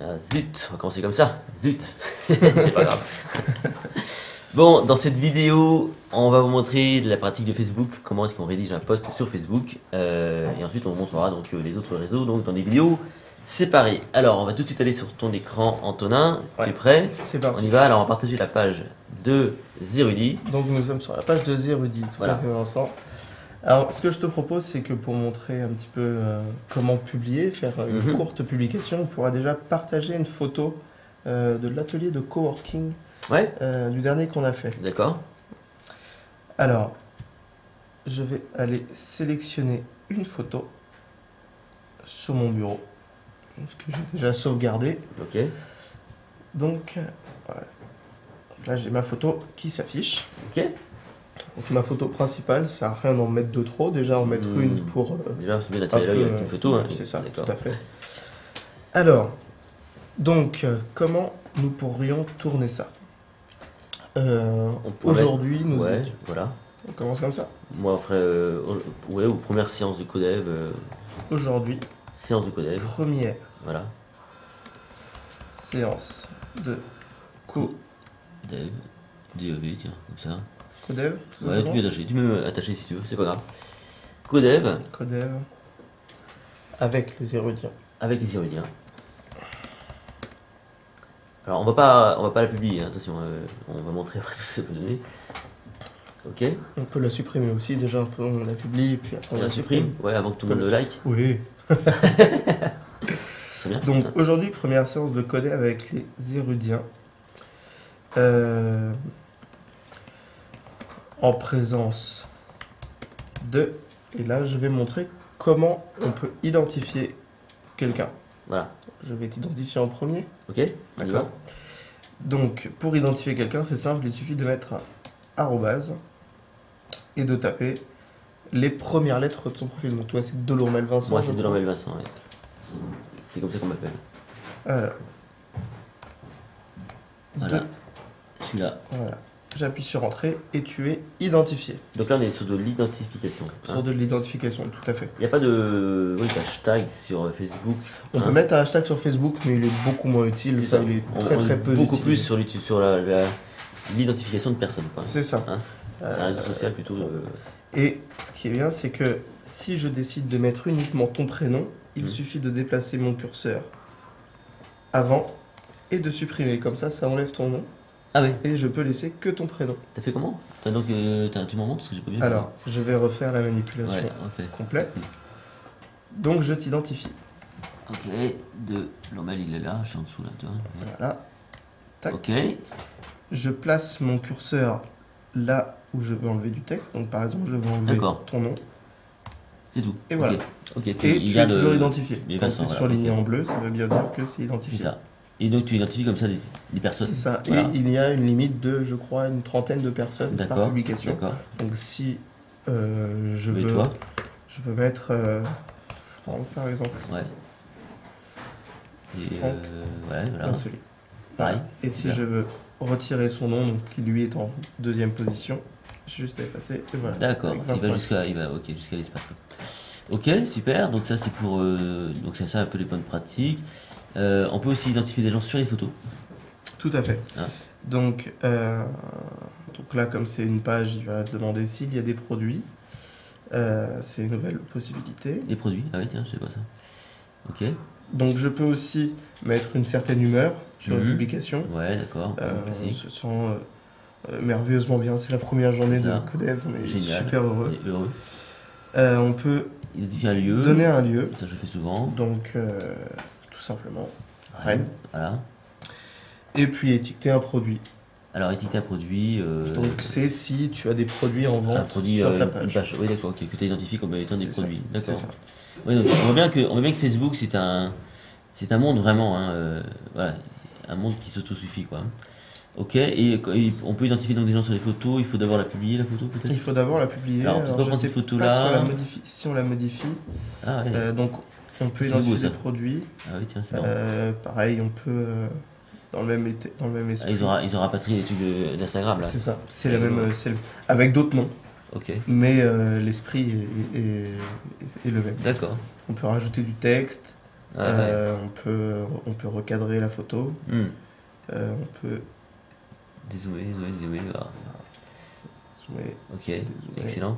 Ah, zut, on va commencer comme ça. Zut, c'est pas grave. Bon, dans cette vidéo, on va vous montrer de la pratique de Facebook, comment est-ce qu'on rédige un post sur Facebook, et ensuite on vous montrera donc les autres réseaux, donc dans des vidéos séparées. Alors, on va tout de suite aller sur ton écran, Antonin. Si tu es prêt, c'est parti. On y va. Alors, on va partager la page de Zerudi. Donc nous sommes sur la page de Zerudi, tout à fait, Vincent. Alors, ce que je te propose, c'est que pour montrer un petit peu comment publier, faire une courte publication, on pourra déjà partager une photo de l'atelier de coworking du dernier qu'on a fait. D'accord. Alors, je vais aller sélectionner une photo sur mon bureau que j'ai déjà sauvegardée. Ok. Donc, voilà. Là, j'ai ma photo qui s'affiche. Ok. Donc ma photo principale, ça sert à rien d'en mettre de trop, déjà en mettre une pour... déjà, c'est bien d'attirer l'œil avec une photo. Hein. C'est ça, tout à fait. Alors, donc, comment nous pourrions tourner ça aujourd'hui, nous... voilà. On commence comme ça. Moi, on ferait aux premières séances de Codev. Aujourd'hui, séance de Codev. Première. Voilà. Séance de Codev. DEV, tiens, comme ça. Codev, ouais, tu peux me attacher si tu veux, c'est pas grave. Codev. Codev. Avec les Hérudiens. Avec les Hérudiens. Alors on va pas la publier, hein, attention, on va montrer après ce que ça peut donner. Ok. On peut la supprimer aussi, déjà on la publie et puis après on la supprime. Ouais, avant que tout le monde le like. Oui. C'est bien. Donc aujourd'hui, première séance de Codev avec les Hérudiens. En présence de... Et là, je vais montrer comment on peut identifier quelqu'un. Voilà. Je vais t'identifier en premier. Ok, d'accord. Donc, pour identifier quelqu'un, c'est simple, il suffit de mettre un arrobase et de taper les premières lettres de son profil. Donc, toi, c'est Delormel Vincent. Moi, c'est Delormel Vincent, ouais. C'est comme ça qu'on m'appelle. Alors. Voilà. Celui-là. Voilà. J'appuie sur Entrée et tu es identifié. Donc là, on est sur de l'identification. Sur de l'identification, tout à fait. Il n'y a pas de hashtag sur Facebook. On peut mettre un hashtag sur Facebook, mais il est beaucoup moins utile. Enfin, il est très peu beaucoup plus sur l'identification de personnes. C'est ça. C'est un réseau social plutôt. Et ce qui est bien, c'est que si je décide de mettre uniquement ton prénom, il suffit de déplacer mon curseur avant et de supprimer. Comme ça, ça enlève ton nom. Ah oui. Et je peux laisser que ton prénom. T'as fait comment? Tu m'en montres parce que j'ai pas bien. Alors, je vais refaire la manipulation complète. Donc, je t'identifie. Ok, Delormel, il est là, je suis en dessous là, tu vois. Voilà. Tac. Ok. Je place mon curseur là où je veux enlever du texte. Donc, par exemple, je veux enlever ton nom. C'est tout. Et voilà. Okay. Et tu es toujours identifié. Quand c'est surligné en bleu, ça veut bien dire que c'est identifié. C'est ça. Et donc tu identifies comme ça des personnes. C'est ça. Voilà. Et il y a une limite de, je crois, une trentaine de personnes par publication. Donc si je veux, je peux mettre Franck par exemple. Ouais. Et Franck. Voilà. Pareil. Et si je veux retirer son nom, donc qui lui est en deuxième position, j'ai juste à effacer. Voilà. D'accord. Il va jusqu'à l'espace. Ok, super. Donc ça c'est pour donc c'est ça un peu les bonnes pratiques. On peut aussi identifier des gens sur les photos. Tout à fait. Donc là, comme c'est une page, il va demander s'il y a des produits. C'est une nouvelle possibilité. Des produits? Ah oui, tiens, je sais pas ça. Ok. Donc je peux aussi mettre une certaine humeur sur la publication. Ouais, d'accord. On se sent merveilleusement bien. C'est la première journée de Codev. On est super heureux. On peut identifier un lieu. Donner un lieu. Ça, je fais souvent. Donc, tout simplement, Rennes. Voilà. Et puis, étiqueter un produit. Alors, étiqueter un produit. Donc, c'est si tu as des produits en vente sur ta page. Oui, d'accord, que tu identifies comme étant des produits. D'accord. C'est ça. Oui, donc, on voit bien que Facebook, c'est un monde vraiment. Voilà, un monde qui s'autosuffit, quoi. Ok, et on peut identifier donc des gens sur les photos, il faut d'abord la publier, la photo peut-être? Il faut d'abord la publier. Alors, tu peux prendre cette photo-là. Si on la modifie, donc on peut identifier des produits. Ah oui, tiens, c'est bon. Pareil, on peut, dans le même esprit. Ils ont rapatrié les trucs d'Instagram, là. C'est ça, c'est la même, avec d'autres noms. Ok. Mais l'esprit est le même. D'accord. On peut rajouter du texte, On peut recadrer la photo. On peut dézoomer. Voilà. Zoomer, Ok, dézoomer. excellent.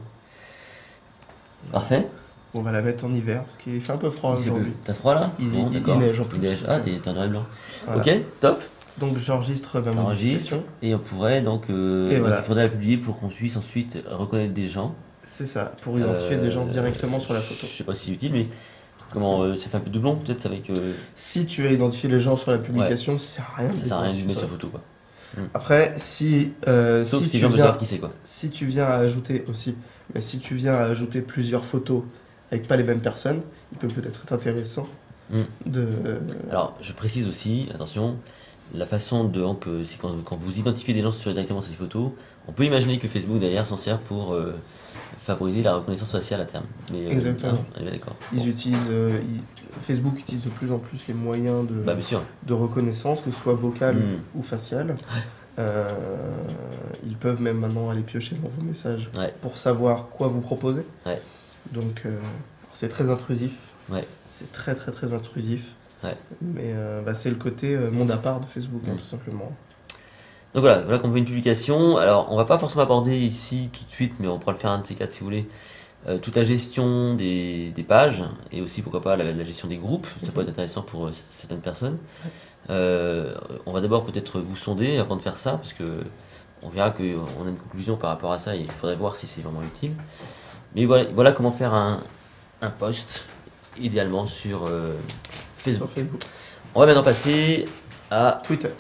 Parfait. On va la mettre en hiver parce qu'il fait un peu froid aujourd'hui. T'as froid là? Il D'accord. neige en plus. Il neige. Ah, t'es en noir et blanc. Voilà. Ok, top. Donc j'enregistre ma modification. Et on pourrait donc, il faudrait la publier pour qu'on puisse ensuite reconnaître des gens. C'est ça, pour identifier des gens directement sur la photo. Je sais pas si c'est utile, mais comment ça fait un peu doublon peut-être avec. Si tu as identifié les gens sur la publication, ça sert à rien. Ça sert à rien de les mettre sur photo quoi. Après, si tu viens à ajouter aussi, mais si tu viens à ajouter plusieurs photos avec pas les mêmes personnes, il peut peut-être être intéressant de. Alors, je précise aussi, attention, la façon de c'est quand vous identifiez des gens directement sur les photos, on peut imaginer que Facebook derrière s'en sert pour favoriser la reconnaissance faciale à terme. Mais, exactement. On est bien d'accord. Facebook utilise de plus en plus les moyens bien sûr. de reconnaissance, que ce soit vocal ou facial. Ils peuvent même maintenant aller piocher dans vos messages pour savoir quoi vous proposer. Donc c'est très intrusif. C'est très très très intrusif. Mais c'est le côté monde à part de Facebook, tout simplement. Donc voilà qu'on veut une publication. Alors on va pas forcément aborder ici tout de suite, mais on pourra le faire un de ces quatre si vous voulez. Toute la gestion des pages et aussi pourquoi pas la gestion des groupes, ça peut être intéressant pour certaines personnes. On va d'abord peut-être vous sonder avant de faire ça, parce que on verra qu'on a une conclusion par rapport à ça et il faudrait voir si c'est vraiment utile. Mais voilà comment faire un post idéalement sur Facebook. On va maintenant passer à Twitter.